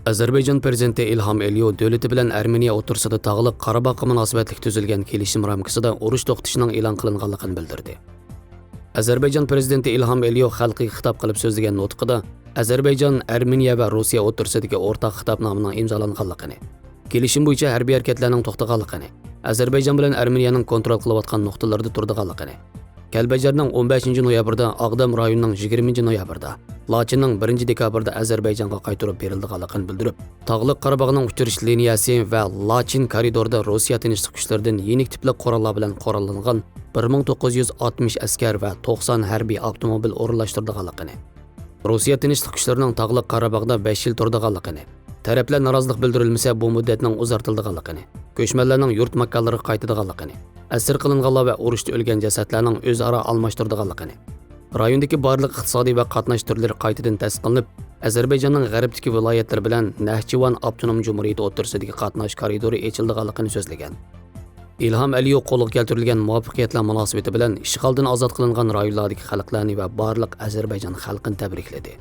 Azərbaycan prezidenti İlham Əliyev dövləti bilan Armeniya o'rtasida tog'liq Qarabağqa munosabatli tuzilgan kelishim ramkasida urush to'xtashining e'lon qilinganligini bildirdi. Azərbaycan prezidenti İlham Əliyev xalqiga xitob qilib so'zlagan nutqida Azərbaycan, Armeniya va Rossiya o'rtasidagi o'rtaq xitobnomaning imzolanganligini, kelishim bo'yicha harbiy harakatlarning to'xtaganligini, Azərbaycan bilan Armeniyaning kontrol qilayotgan nuqtalarda turdiganligini, Kəlbəcərning 15 noyabrda, Ağdam rayonining 20 noyabrda, Laçinning 1 dekabrda Azərbaycanga qaytarib berildiganligini bildirib, Tog'liq Qarabağning uchirish liniyasi va Laçin koridorida Rossiya tinchlik kuchlaridan yenik tipli qurollar bilan qurollangan 1960 askar va 90 harbiy avtomobil o'rinlashtirganligini, Rossiya tinchlik kuchlarining Tog'liq Qarabağda 5 yil turdiganligini, taraflar norozilik bildirilmasa bu muddatning uzartilganligini, ko'chmanlarning yurt makonlariga qaytadiganligini, asir qilinganlar va urushda o'lgan jasadlarning o'zaro almashtirdiganligini, rayondagi barliq iqtisodiy va qatnash turlari qaytadan tasdiqlanib, Azərbaycanning g'arbdagi viloyatlari bilan Nahchivan avtonom jumhuriyati o'rtasidagi qatnash koridori ochilganligini so'zlagan. İlham Əliyev qo'lga keltirilgan muvaffaqiyatlar munosabati bilan ishg'oldan ozod qilingan rayonlardagi xalqlarni va barliq Azərbaycan xalqini tabrikladi.